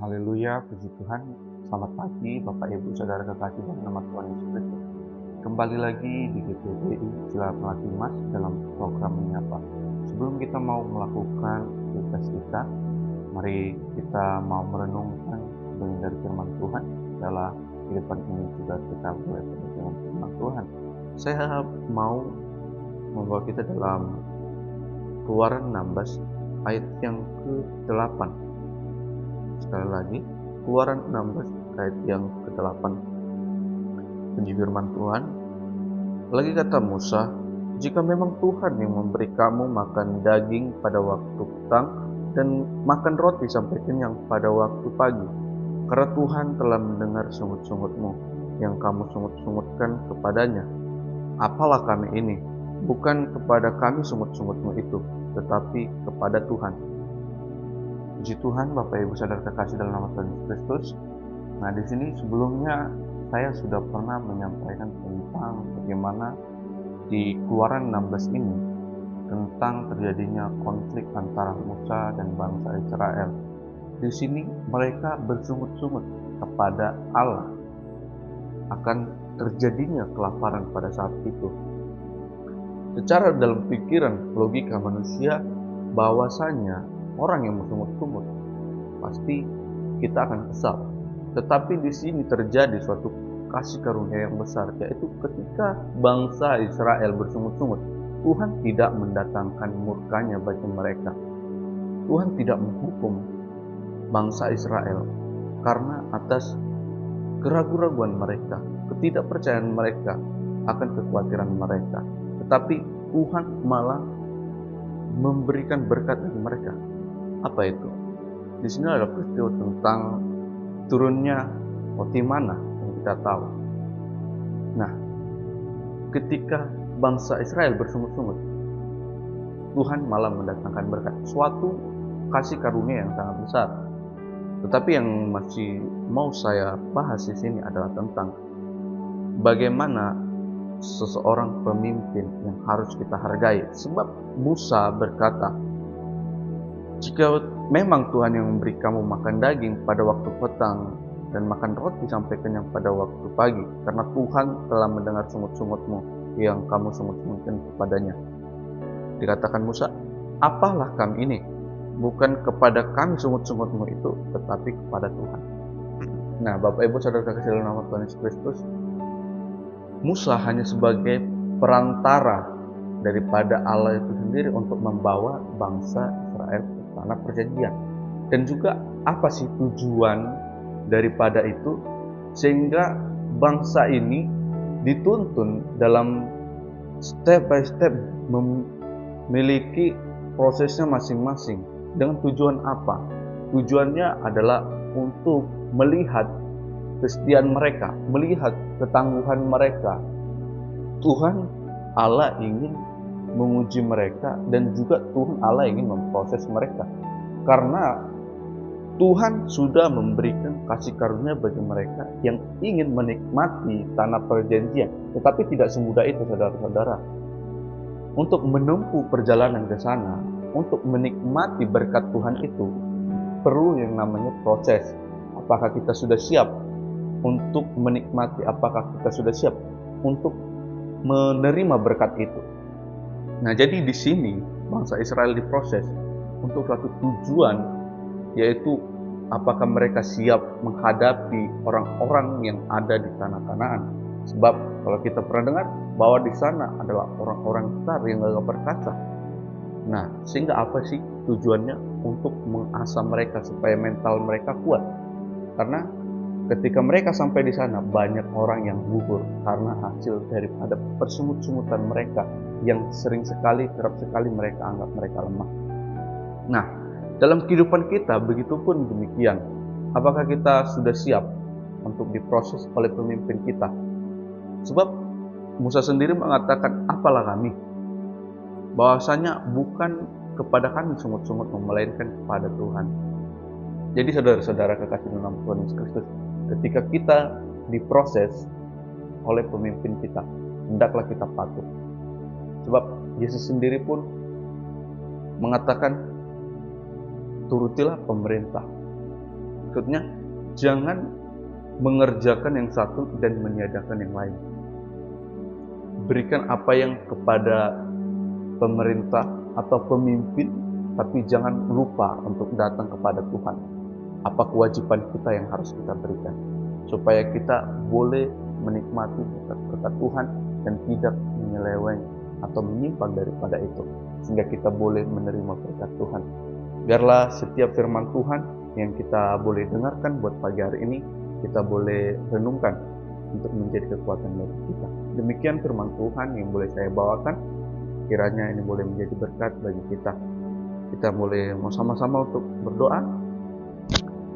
Haleluya, puji Tuhan. Selamat pagi Bapak Ibu Saudara kekasih dalam nama Tuhan Yesus Kristus. Kembali lagi di GPDI Silat Melatih Mas dalam program Menyapa. Sebelum kita mau melakukan aktivitas kita, mari kita mau merenungkan sebagian dari firman Tuhan. Dalam kehidupan ini juga kita boleh dengan firman Tuhan. Saya mau membawa kita dalam Keluaran 16 ayat yang ke-8. Sekali lagi, Keluaran 16 ayat yang ke-8. Bunyi firman Tuhan, lagi kata Musa, jika memang Tuhan yang memberi kamu makan daging pada waktu petang dan makan roti sampai kenyang pada waktu pagi, karena Tuhan telah mendengar sungut-sungutmu yang kamu sungut-sungutkan kepadanya. Apalah kami ini? Bukan kepada kami sungut-sungutmu itu, tetapi kepada Tuhan. Puji Tuhan, Bapak Ibu Saudara kekasih dalam nama Tuhan Yesus Kristus. Nah, di sini sebelumnya saya sudah pernah menyampaikan tentang bagaimana di Keluaran 16 ini tentang terjadinya konflik antara Musa dan bangsa Israel. Di sini mereka bersungut-sungut kepada Allah akan terjadinya kelaparan pada saat itu. Secara dalam pikiran logika manusia, bahwasanya orang yang bersungut-sungut pasti kita akan kesal. Tetapi di sini terjadi suatu kasih karunia yang besar, yaitu ketika bangsa Israel bersungut-sungut, Tuhan tidak mendatangkan murkanya bagi mereka. Tuhan tidak menghukum bangsa Israel karena atas keraguan-raguan mereka, ketidakpercayaan mereka akan kekhawatiran mereka. Tetapi Tuhan malah memberikan berkat bagi mereka. Apa itu? Di sini ada peristiwa tentang turunnya roti mana yang kita tahu. Nah, ketika bangsa Israel bersungut-sungut, Tuhan malah mendatangkan berkat, suatu kasih karunia yang sangat besar. Tetapi yang masih mau saya bahas di sini adalah tentang bagaimana seseorang pemimpin yang harus kita hargai. Sebab Musa berkata, jika memang Tuhan yang memberi kamu makan daging pada waktu petang dan makan roti sampai kenyang pada waktu pagi, karena Tuhan telah mendengar sungut-sungutmu yang kamu sungut-sungutkan kepadanya. Dikatakan Musa, apalah kami ini? Bukan kepada kami sungut-sungutmu itu, tetapi kepada Tuhan. Nah, Bapak Ibu Saudara kekasih dalam nama Tuhan Yesus Kristus, Musa hanya sebagai perantara daripada Allah itu sendiri untuk membawa bangsa Israel ke tanah perjanjian. Dan juga apa sih tujuan daripada itu, sehingga bangsa ini dituntun dalam step by step memiliki prosesnya masing-masing. Dengan tujuan apa? Tujuannya adalah untuk melihat kesetiaan mereka, melihat ketangguhan mereka. Tuhan Allah ingin menguji mereka, dan juga Tuhan Allah ingin memproses mereka. Karena Tuhan sudah memberikan kasih karunia bagi mereka yang ingin menikmati tanah perjanjian. Tetapi tidak semudah itu, saudara-saudara. Untuk menempuh perjalanan ke sana, untuk menikmati berkat Tuhan itu, perlu yang namanya proses. Apakah kita sudah siap untuk menikmati, apakah kita sudah siap untuk menerima berkat itu. Nah, jadi di sini bangsa Israel diproses untuk suatu tujuan, yaitu apakah mereka siap menghadapi orang-orang yang ada di tanah Kanaan. Sebab kalau kita pernah dengar bahwa di sana adalah orang-orang besar yang gagah perkasa. Nah, sehingga apa sih tujuannya? Untuk mengasah mereka supaya mental mereka kuat. Karena ketika mereka sampai di sana, banyak orang yang gugur karena hasil daripada persungut-sungutan mereka yang kerap sekali mereka anggap mereka lemah. Nah, dalam kehidupan kita begitupun demikian. Apakah kita sudah siap untuk diproses oleh pemimpin kita? Sebab Musa sendiri mengatakan, apalah kami? Bahwasanya bukan kepada kami sungut-sungut, melainkan kepada Tuhan. Jadi saudara-saudara kekasih dalam Tuhan Yesus Kristus, ketika kita diproses oleh pemimpin kita, hendaklah kita patuh. Sebab Yesus sendiri pun mengatakan, turutilah pemerintah. berikutnya, jangan mengerjakan yang satu dan meniadakan yang lain. Berikan apa yang kepada pemerintah atau pemimpin, tapi jangan lupa untuk datang kepada Tuhan. Apa kewajiban kita yang harus kita berikan, supaya kita boleh menikmati berkat Tuhan dan tidak menyeleweng atau menyimpang daripada itu, sehingga kita boleh menerima berkat Tuhan. Biarlah setiap firman Tuhan yang kita boleh dengarkan buat pagi hari ini, kita boleh renungkan untuk menjadi kekuatan bagi kita. Demikian firman Tuhan yang boleh saya bawakan. Kiranya ini boleh menjadi berkat bagi kita. Kita boleh mau sama-sama untuk berdoa.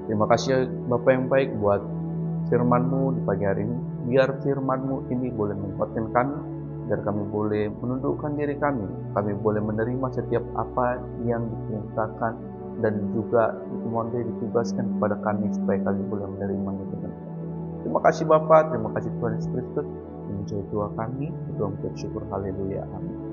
Terima kasih Bapak yang baik buat firman-Mu di pagi hari ini. Biar firman-Mu ini boleh menguatkan kami, biar kami boleh menundukkan diri kami. Kami boleh menerima setiap apa yang diperintahkan dan juga ditugaskan kepada kami supaya kami boleh menerimanya dengan baik. Terima kasih Bapak, terima kasih Tuhan Yesus Kristus yang menjadi doa kami. Berdoa bersyukur, haleluya, amin.